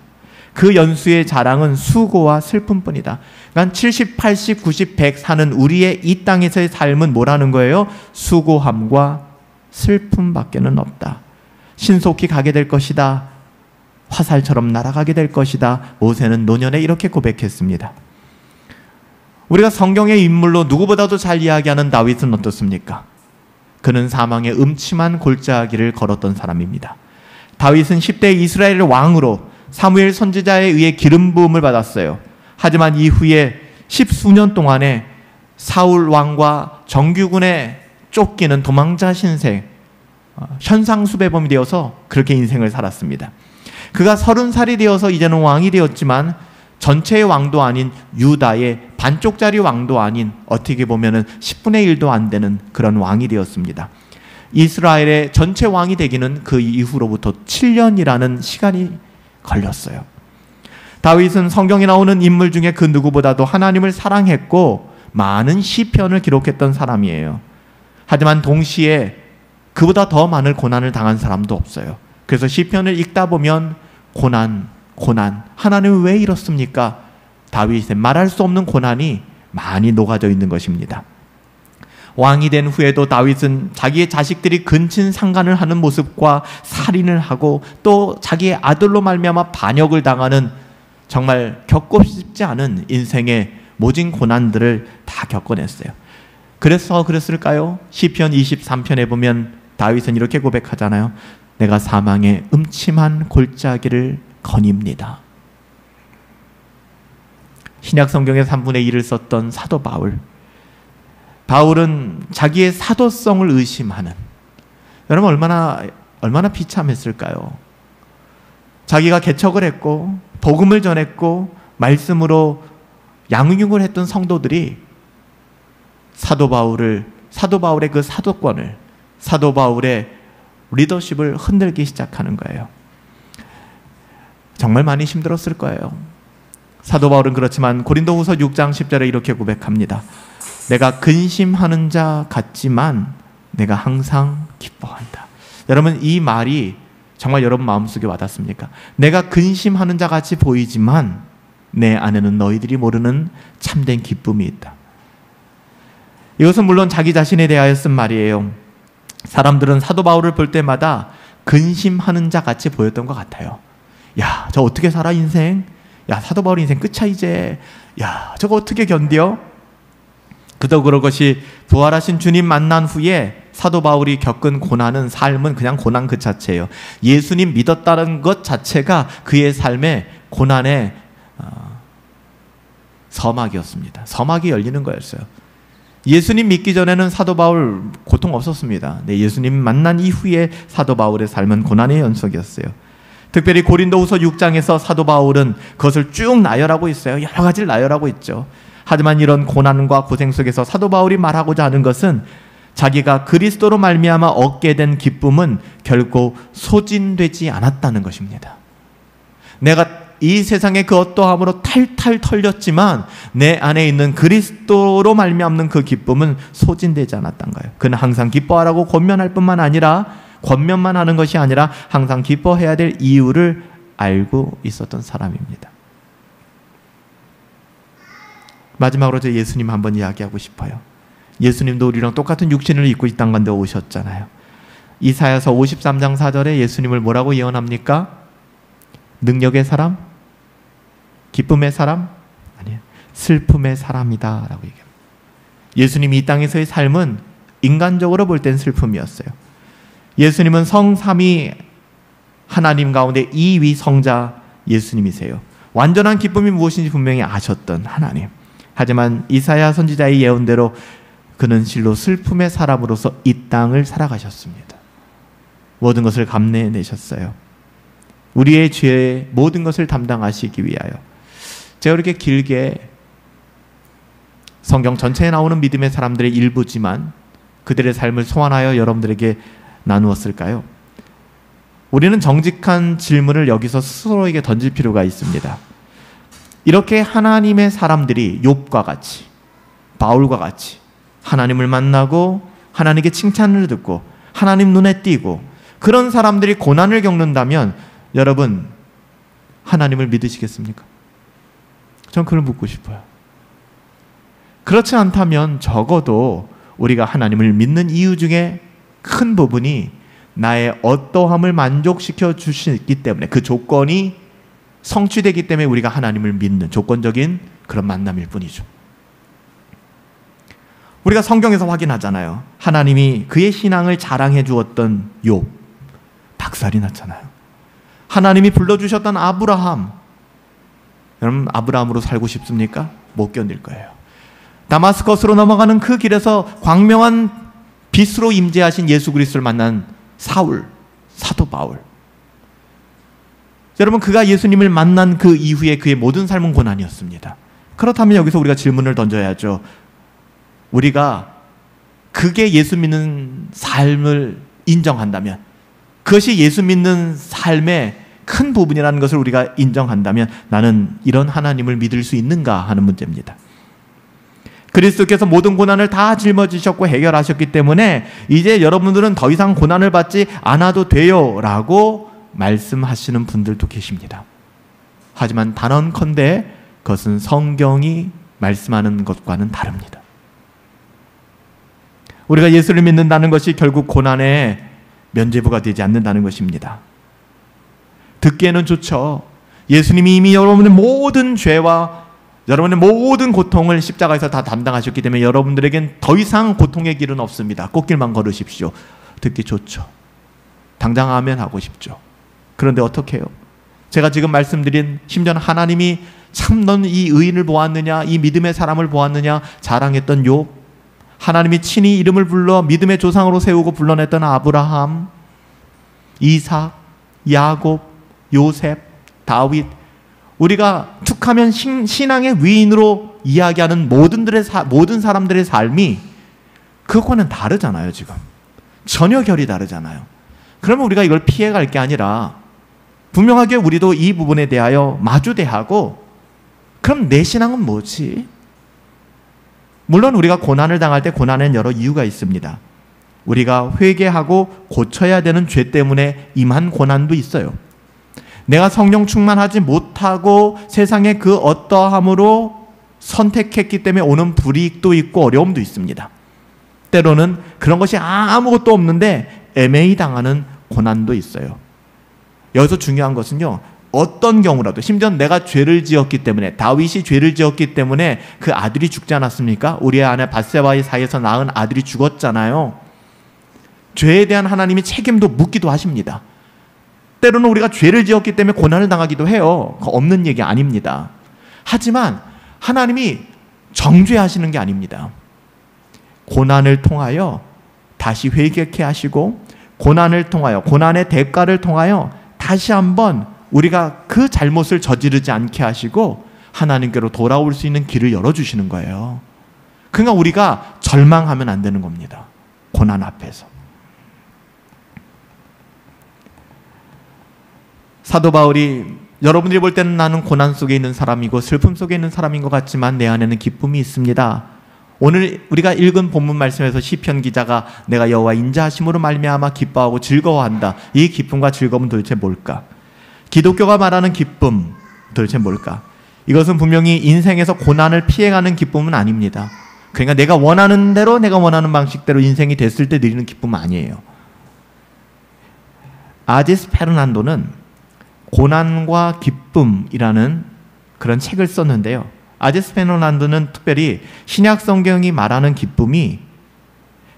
그 연수의 자랑은 수고와 슬픔뿐이다. 그러니까 70, 80, 90, 100 사는 우리의 이 땅에서의 삶은 뭐라는 거예요? 수고함과 슬픔밖에는 없다. 신속히 가게 될 것이다. 화살처럼 날아가게 될 것이다. 모세는 노년에 이렇게 고백했습니다. 우리가 성경의 인물로 누구보다도 잘 이야기하는 다윗은 어떻습니까? 그는 사망의 음침한 골짜기를 걸었던 사람입니다. 다윗은 10대 이스라엘 왕으로 사무엘 선지자에 의해 기름 부음을 받았어요. 하지만 이후에 10수년 동안에 사울 왕과 정규군에 쫓기는 도망자 신생, 현상수배범이 되어서 그렇게 인생을 살았습니다. 그가 30살이 되어서 이제는 왕이 되었지만 전체의 왕도 아닌 유다의 반쪽짜리 왕도 아닌 어떻게 보면은 10분의 1도 안 되는 그런 왕이 되었습니다. 이스라엘의 전체 왕이 되기는 그 이후로부터 7년이라는 시간이 걸렸어요. 다윗은 성경에 나오는 인물 중에 그 누구보다도 하나님을 사랑했고 많은 시편을 기록했던 사람이에요. 하지만 동시에 그보다 더 많은 고난을 당한 사람도 없어요. 그래서 시편을 읽다 보면 고난, 하나님은 왜 이렇습니까? 다윗의 말할 수 없는 고난이 많이 녹아져 있는 것입니다. 왕이 된 후에도 다윗은 자기의 자식들이 근친상간을 하는 모습과 살인을 하고 또 자기의 아들로 말미암아 반역을 당하는 정말 겪고 싶지 않은 인생의 모진 고난들을 다 겪어냈어요. 그래서 그랬을까요? 시편 23편에 보면 다윗은 이렇게 고백하잖아요. 내가 사망의 음침한 골짜기를 거닙니다. 신약 성경의 3분의 1을 썼던 사도 바울은 자기의 사도성을 의심하는, 여러분 얼마나 비참했을까요? 자기가 개척을 했고 복음을 전했고 말씀으로 양육을 했던 성도들이 사도 바울의 그 사도권을, 사도 바울의 리더십을 흔들기 시작하는 거예요. 정말 많이 힘들었을 거예요. 사도 바울은 그렇지만 고린도후서 6장 10절에 이렇게 고백합니다. 내가 근심하는 자 같지만 내가 항상 기뻐한다. 여러분, 이 말이 정말 여러분 마음속에 와닿습니까? 내가 근심하는 자 같이 보이지만 내 안에는 너희들이 모르는 참된 기쁨이 있다. 이것은 물론 자기 자신에 대하여 쓴 말이에요. 사람들은 사도 바울을 볼 때마다 근심하는 자 같이 보였던 것 같아요. 야, 저 어떻게 살아 인생? 야, 사도 바울 인생 끝이야 이제. 야, 저거 어떻게 견뎌? 그도 그럴 것이 부활하신 주님 만난 후에 사도 바울이 겪은 고난은, 삶은 그냥 고난 그 자체예요. 예수님 믿었다는 것 자체가 그의 삶의 고난의 서막이었습니다. 서막이 열리는 거였어요. 예수님 믿기 전에는 사도 바울 고통 없었습니다. 네, 예수님 만난 이후에 사도 바울의 삶은 고난의 연속이었어요. 특별히 고린도후서 6장에서 사도 바울은 그것을 쭉 나열하고 있어요. 여러 가지를 나열하고 있죠. 하지만 이런 고난과 고생 속에서 사도 바울이 말하고자 하는 것은 자기가 그리스도로 말미암아 얻게 된 기쁨은 결코 소진되지 않았다는 것입니다. 내가 이 세상의 그 어떠함으로 탈탈 털렸지만 내 안에 있는 그리스도로 말미암는 그 기쁨은 소진되지 않았던 거예요. 그는 항상 기뻐하라고 권면할 뿐만 아니라, 권면만 하는 것이 아니라 항상 기뻐해야 될 이유를 알고 있었던 사람입니다. 마지막으로 저 예수님 한번 이야기하고 싶어요. 예수님도 우리랑 똑같은 육신을 입고 이 땅 가운데 오셨잖아요. 이사야서 53장 4절에 예수님을 뭐라고 예언합니까? 능력의 사람? 기쁨의 사람? 아니에요. 슬픔의 사람이다 라고 얘기합니다. 예수님이 이 땅에서의 삶은 인간적으로 볼 땐 슬픔이었어요. 예수님은 성삼위 하나님 가운데 2위 성자 예수님이세요. 완전한 기쁨이 무엇인지 분명히 아셨던 하나님. 하지만 이사야 선지자의 예언대로 그는 실로 슬픔의 사람으로서 이 땅을 살아가셨습니다. 모든 것을 감내내셨어요. 우리의 죄의 모든 것을 담당하시기 위하여. 제가 이렇게 길게 성경 전체에 나오는 믿음의 사람들의 일부지만 그들의 삶을 소환하여 여러분들에게 나누었을까요? 우리는 정직한 질문을 여기서 스스로에게 던질 필요가 있습니다. 이렇게 하나님의 사람들이 욥과 같이, 바울과 같이 하나님을 만나고 하나님께 칭찬을 듣고 하나님 눈에 띄고 그런 사람들이 고난을 겪는다면 여러분 하나님을 믿으시겠습니까? 전 그걸 묻고 싶어요. 그렇지 않다면 적어도 우리가 하나님을 믿는 이유 중에 큰 부분이 나의 어떠함을 만족시켜 주시기 때문에, 그 조건이 성취되기 때문에 우리가 하나님을 믿는 조건적인 그런 만남일 뿐이죠. 우리가 성경에서 확인하잖아요. 하나님이 그의 신앙을 자랑해 주었던 욥, 박살이 났잖아요. 하나님이 불러주셨던 아브라함, 여러분 아브라함으로 살고 싶습니까? 못 견딜 거예요. 다마스커스로 넘어가는 그 길에서 광명한 빛으로 임재하신 예수 그리스도를 만난 사울, 사도 바울. 여러분 그가 예수님을 만난 그 이후에 그의 모든 삶은 고난이었습니다. 그렇다면 여기서 우리가 질문을 던져야죠. 우리가 그게 예수 믿는 삶을 인정한다면, 그것이 예수 믿는 삶의 큰 부분이라는 것을 우리가 인정한다면 나는 이런 하나님을 믿을 수 있는가 하는 문제입니다. 그리스도께서 모든 고난을 다 짊어지셨고 해결하셨기 때문에 이제 여러분들은 더 이상 고난을 받지 않아도 돼요 라고 말씀하시는 분들도 계십니다. 하지만 단언컨대 그것은 성경이 말씀하는 것과는 다릅니다. 우리가 예수를 믿는다는 것이 결국 고난의 면죄부가 되지 않는다는 것입니다. 듣기에는 좋죠. 예수님이 이미 여러분의 모든 죄와 여러분의 모든 고통을 십자가에서 다 담당하셨기 때문에 여러분들에겐 더 이상 고통의 길은 없습니다. 꽃길만 걸으십시오. 듣기 좋죠. 당장 아멘 하고 싶죠. 그런데 어떻게 해요? 제가 지금 말씀드린 심지어 하나님이 참 넌 이 의인을 보았느냐, 이 믿음의 사람을 보았느냐 자랑했던 욥, 하나님이 친히 이름을 불러 믿음의 조상으로 세우고 불러냈던 아브라함, 이삭, 야곱, 요셉, 다윗, 우리가 툭하면 신앙의 위인으로 이야기하는 모든 사람들의 삶이 그것과는 다르잖아요. 지금 전혀 결이 다르잖아요. 그러면 우리가 이걸 피해갈 게 아니라 분명하게 우리도 이 부분에 대하여 마주대하고, 그럼 내 신앙은 뭐지? 물론 우리가 고난을 당할 때 고난에는 여러 이유가 있습니다. 우리가 회개하고 고쳐야 되는 죄 때문에 임한 고난도 있어요. 내가 성령 충만하지 못하고 세상의 그 어떠함으로 선택했기 때문에 오는 불이익도 있고 어려움도 있습니다. 때로는 그런 것이 아무것도 없는데 애매히 당하는 고난도 있어요. 여기서 중요한 것은요, 어떤 경우라도, 심지어 내가 죄를 지었기 때문에, 다윗이 죄를 지었기 때문에 그 아들이 죽지 않았습니까? 우리의 아내 밧세바의 사이에서 낳은 아들이 죽었잖아요. 죄에 대한 하나님이 책임도 묻기도 하십니다. 때로는 우리가 죄를 지었기 때문에 고난을 당하기도 해요. 그거 없는 얘기 아닙니다. 하지만 하나님이 정죄하시는 게 아닙니다. 고난을 통하여 다시 회개케 하시고, 고난을 통하여, 고난의 대가를 통하여 다시 한번 우리가 그 잘못을 저지르지 않게 하시고 하나님께로 돌아올 수 있는 길을 열어주시는 거예요. 그러니까 우리가 절망하면 안 되는 겁니다. 고난 앞에서. 사도 바울이 여러분들이 볼 때는 나는 고난 속에 있는 사람이고 슬픔 속에 있는 사람인 것 같지만 내 안에는 기쁨이 있습니다. 오늘 우리가 읽은 본문 말씀에서 시편 기자가 내가 여호와 인자하심으로 말미암아 기뻐하고 즐거워한다. 이 기쁨과 즐거움은 도대체 뭘까? 기독교가 말하는 기쁨 도대체 뭘까? 이것은 분명히 인생에서 고난을 피해가는 기쁨은 아닙니다. 그러니까 내가 원하는 대로, 내가 원하는 방식대로 인생이 됐을 때 누리는 기쁨은 아니에요. 아지스 페르난도는 고난과 기쁨이라는 그런 책을 썼는데요. 아지스 페르난도는 특별히 신약 성경이 말하는 기쁨이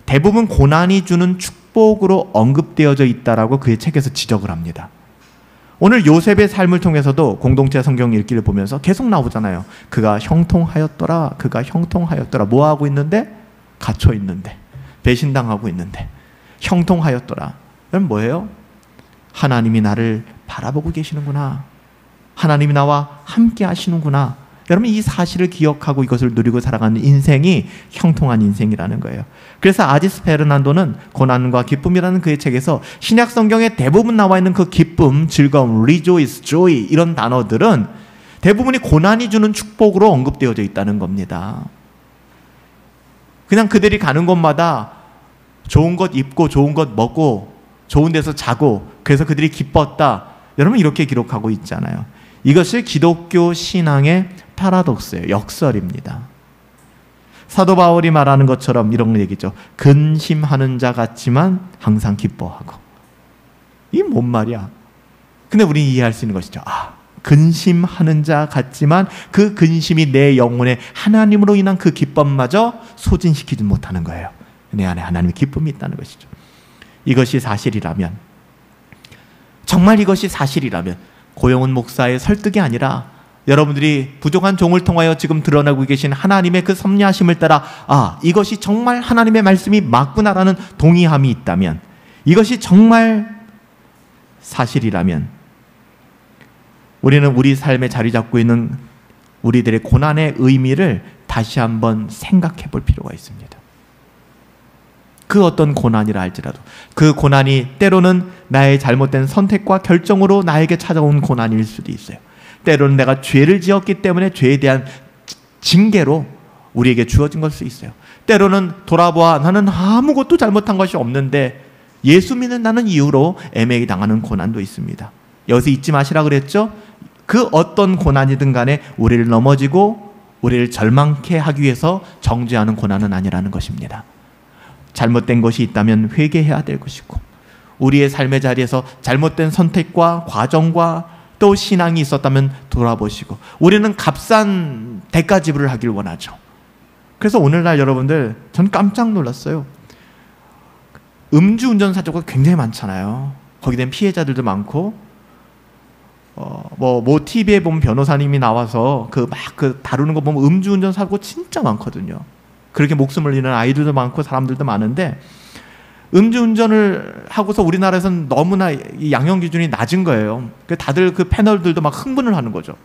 대부분 고난이 주는 축복으로 언급되어져 있다라고 그의 책에서 지적을 합니다. 오늘 요셉의 삶을 통해서도 공동체 성경 읽기를 보면서 계속 나오잖아요. 그가 형통하였더라. 그가 형통하였더라. 뭐 하고 있는데? 갇혀 있는데. 배신당하고 있는데. 형통하였더라. 그럼 뭐예요? 하나님이 나를 바라보고 계시는구나. 하나님이 나와 함께 하시는구나. 여러분, 이 사실을 기억하고 이것을 누리고 살아가는 인생이 형통한 인생이라는 거예요. 그래서 아지스 페르난도는 고난과 기쁨이라는 그의 책에서 신약 성경에 대부분 나와 있는 그 기쁨, 즐거움, rejoice, joy 이런 단어들은 대부분이 고난이 주는 축복으로 언급되어져 있다는 겁니다. 그냥 그들이 가는 곳마다 좋은 것 입고 좋은 것 먹고 좋은 데서 자고 그래서 그들이 기뻤다. 여러분, 이렇게 기록하고 있잖아요. 이것이 기독교 신앙의 파라독스예요. 역설입니다. 사도 바울이 말하는 것처럼 이런 얘기죠. 근심하는 자 같지만 항상 기뻐하고. 이게 뭔 말이야? 근데 우리는 이해할 수 있는 것이죠. 근심하는 자 같지만 그 근심이 내 영혼에 하나님으로 인한 그 기쁨마저 소진시키지 못하는 거예요. 내 안에 하나님의 기쁨이 있다는 것이죠. 이것이 사실이라면, 정말 이것이 사실이라면 고영훈 목사의 설득이 아니라 여러분들이 부족한 종을 통하여 지금 드러나고 계신 하나님의 그 섭리하심을 따라 이것이 정말 하나님의 말씀이 맞구나라는 동의함이 있다면, 이것이 정말 사실이라면 우리는 우리 삶에 자리 잡고 있는 우리들의 고난의 의미를 다시 한번 생각해 볼 필요가 있습니다. 그 어떤 고난이라 할지라도 그 고난이 때로는 나의 잘못된 선택과 결정으로 나에게 찾아온 고난일 수도 있어요. 때로는 내가 죄를 지었기 때문에 죄에 대한 징계로 우리에게 주어진 걸 수 있어요. 때로는 돌아보아 나는 아무것도 잘못한 것이 없는데 예수 믿는 나는 이유로 애매히 당하는 고난도 있습니다. 여기서 잊지 마시라 그랬죠? 그 어떤 고난이든 간에 우리를 넘어지고 우리를 절망케 하기 위해서 정죄하는 고난은 아니라는 것입니다. 잘못된 것이 있다면 회개해야 될 것이고, 우리의 삶의 자리에서 잘못된 선택과 과정과 또 신앙이 있었다면 돌아보시고, 우리는 값싼 대가 지불을 하길 원하죠. 그래서 오늘날 여러분들, 전 깜짝 놀랐어요. 음주운전 사고가 굉장히 많잖아요. 거기에 대한 피해자들도 많고, 뭐 TV에 보면 변호사님이 나와서 그 다루는 거 보면 음주운전 사고 진짜 많거든요. 그렇게 목숨을 잃는 아이들도 많고 사람들도 많은데, 음주운전을 하고서 우리나라에서는 너무나 이 양형 기준이 낮은 거예요. 다들 그 패널들도 막 흥분을 하는 거죠.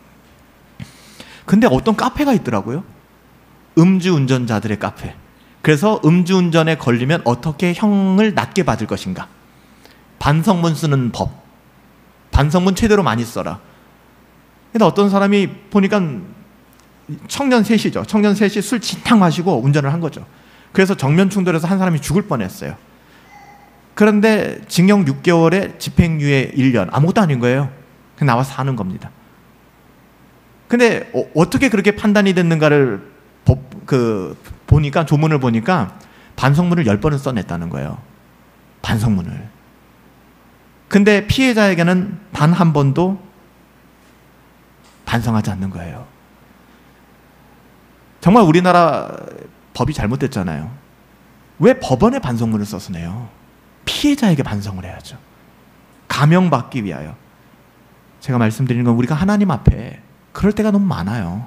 근데 어떤 카페가 있더라고요. 음주운전자들의 카페. 그래서 음주운전에 걸리면 어떻게 형을 낮게 받을 것인가. 반성문 쓰는 법. 반성문 최대로 많이 써라. 근데 어떤 사람이 보니까 청년 셋이죠. 청년 셋이 술 진탕 마시고 운전을 한 거죠. 그래서 정면 충돌해서 한 사람이 죽을 뻔했어요. 그런데 징역 6개월에 집행유예 1년. 아무것도 아닌 거예요. 그냥 나와서 사는 겁니다. 근데 어떻게 그렇게 판단이 됐는가를 보니까, 조문을 보니까 반성문을 10번을 써냈다는 거예요. 반성문을. 근데 피해자에게는 단 한 번도 반성하지 않는 거예요. 정말 우리나라 법이 잘못됐잖아요. 왜 법원에 반성문을 써서 내요? 피해자에게 반성을 해야죠. 감형받기 위하여. 제가 말씀드리는 건 우리가 하나님 앞에 그럴 때가 너무 많아요.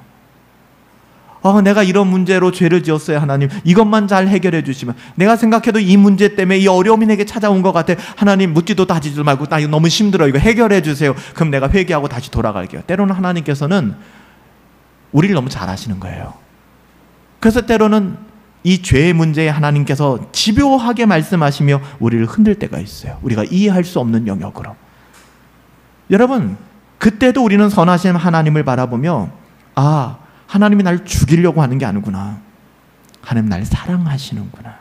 내가 이런 문제로 죄를 지었어요. 하나님, 이것만 잘 해결해 주시면. 내가 생각해도 이 문제 때문에 이 어려움이 내게 찾아온 것 같아. 하나님, 묻지도 따지지도 말고 나 이거 너무 힘들어. 이거 해결해 주세요. 그럼 내가 회개하고 다시 돌아갈게요. 때로는 하나님께서는 우리를 너무 잘 아시는 거예요. 그래서 때로는 이 죄의 문제에 하나님께서 집요하게 말씀하시며 우리를 흔들 때가 있어요. 우리가 이해할 수 없는 영역으로. 여러분, 그때도 우리는 선하신 하나님을 바라보며 하나님이 날 죽이려고 하는 게 아니구나. 하나님 날 사랑하시는구나.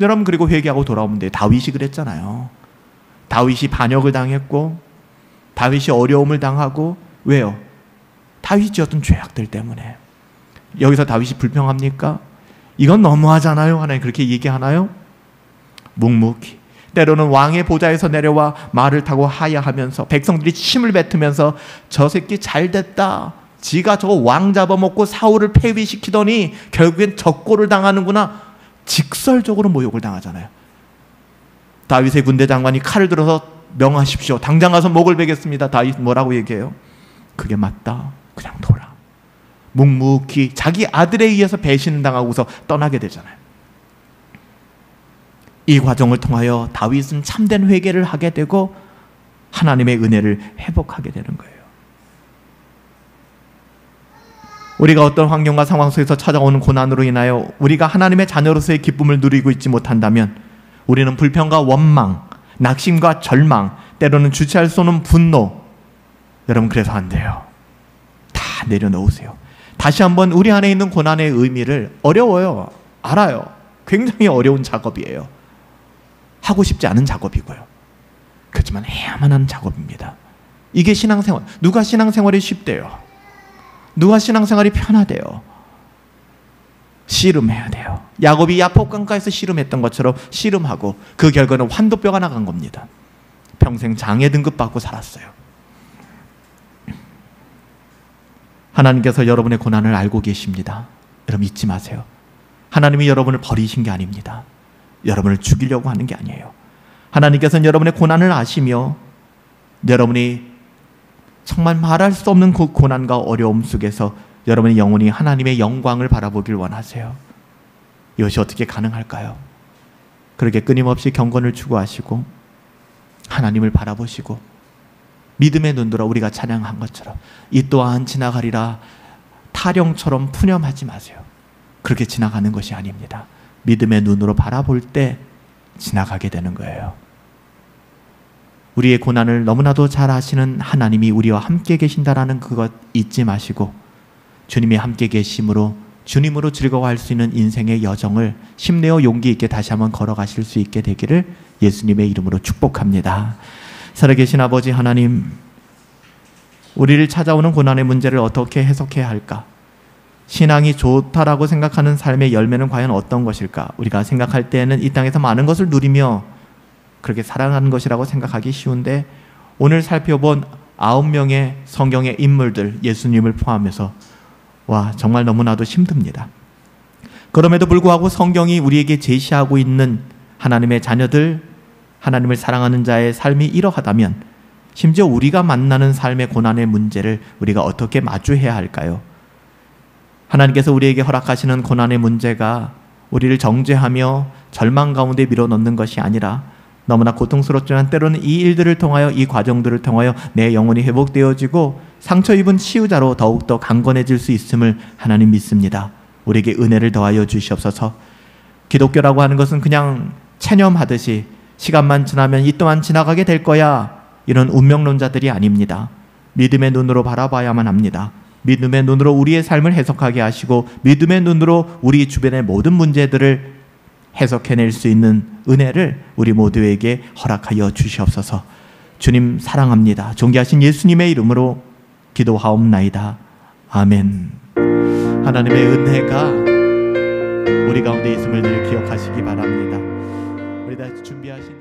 여러분, 그리고 회개하고 돌아오면 돼요. 다윗이 그랬잖아요. 다윗이 반역을 당했고, 다윗이 어려움을 당하고, 왜요? 다윗이 지었던 죄악들 때문에. 여기서 다윗이 불평합니까? 이건 너무하잖아요. 하나님 그렇게 얘기하나요? 묵묵히 때로는 왕의 보좌에서 내려와 말을 타고 하야하면서 백성들이 침을 뱉으면서 저 새끼 잘됐다, 지가 저거 왕 잡아먹고 사울을 폐위시키더니 결국엔 적고를 당하는구나, 직설적으로 모욕을 당하잖아요. 다윗의 군대 장관이 칼을 들어서 명하십시오, 당장 가서 목을 베겠습니다. 다윗 뭐라고 얘기해요? 그게 맞다, 그냥 둬라. 묵묵히 자기 아들에 의해서 배신당하고서 떠나게 되잖아요. 이 과정을 통하여 다윗은 참된 회개를 하게 되고 하나님의 은혜를 회복하게 되는 거예요. 우리가 어떤 환경과 상황 속에서 찾아오는 고난으로 인하여 우리가 하나님의 자녀로서의 기쁨을 누리고 있지 못한다면 우리는 불평과 원망, 낙심과 절망, 때로는 주체할 수 없는 분노, 여러분 그래서 안 돼요. 다 내려놓으세요. 다시 한번 우리 안에 있는 고난의 의미를, 어려워요, 알아요. 굉장히 어려운 작업이에요. 하고 싶지 않은 작업이고요. 그렇지만 해야만 하는 작업입니다. 이게 신앙생활. 누가 신앙생활이 쉽대요? 누가 신앙생활이 편하대요? 씨름해야 돼요. 야곱이 야복강가에서 씨름했던 것처럼 씨름하고 그 결과는 환도뼈가 나간 겁니다. 평생 장애 등급 받고 살았어요. 하나님께서 여러분의 고난을 알고 계십니다. 여러분 잊지 마세요. 하나님이 여러분을 버리신 게 아닙니다. 여러분을 죽이려고 하는 게 아니에요. 하나님께서는 여러분의 고난을 아시며 여러분이 정말 말할 수 없는 그 고난과 어려움 속에서 여러분의 영혼이 하나님의 영광을 바라보길 원하세요. 이것이 어떻게 가능할까요? 그렇게 끊임없이 경건을 추구하시고 하나님을 바라보시고 믿음의 눈으로 우리가 찬양한 것처럼 이 또한 지나가리라 타령처럼 푸념하지 마세요. 그렇게 지나가는 것이 아닙니다. 믿음의 눈으로 바라볼 때 지나가게 되는 거예요. 우리의 고난을 너무나도 잘 아시는 하나님이 우리와 함께 계신다라는 그것 잊지 마시고 주님이 함께 계심으로 주님으로 즐거워할 수 있는 인생의 여정을 힘내어 용기 있게 다시 한번 걸어가실 수 있게 되기를 예수님의 이름으로 축복합니다. 살아계신 아버지 하나님, 우리를 찾아오는 고난의 문제를 어떻게 해석해야 할까? 신앙이 좋다라고 생각하는 삶의 열매는 과연 어떤 것일까? 우리가 생각할 때에는 이 땅에서 많은 것을 누리며 그렇게 살아가는 것이라고 생각하기 쉬운데 오늘 살펴본 9명의 성경의 인물들, 예수님을 포함해서 와, 정말 너무나도 힘듭니다. 그럼에도 불구하고 성경이 우리에게 제시하고 있는 하나님의 자녀들, 하나님을 사랑하는 자의 삶이 이러하다면 심지어 우리가 만나는 삶의 고난의 문제를 우리가 어떻게 마주해야 할까요? 하나님께서 우리에게 허락하시는 고난의 문제가 우리를 정죄하며 절망 가운데 밀어넣는 것이 아니라 너무나 고통스럽지만 때로는 이 일들을 통하여, 이 과정들을 통하여 내 영혼이 회복되어지고 상처 입은 치유자로 더욱더 강건해질 수 있음을 하나님 믿습니다. 우리에게 은혜를 더하여 주시옵소서. 기독교라고 하는 것은 그냥 체념하듯이 시간만 지나면 이 또한 지나가게 될 거야, 이런 운명론자들이 아닙니다. 믿음의 눈으로 바라봐야만 합니다. 믿음의 눈으로 우리의 삶을 해석하게 하시고 믿음의 눈으로 우리 주변의 모든 문제들을 해석해낼 수 있는 은혜를 우리 모두에게 허락하여 주시옵소서. 주님 사랑합니다. 존귀하신 예수님의 이름으로 기도하옵나이다. 아멘. 하나님의 은혜가 우리 가운데 있음을 늘 기억하시기 바랍니다. 우리 다 준비하신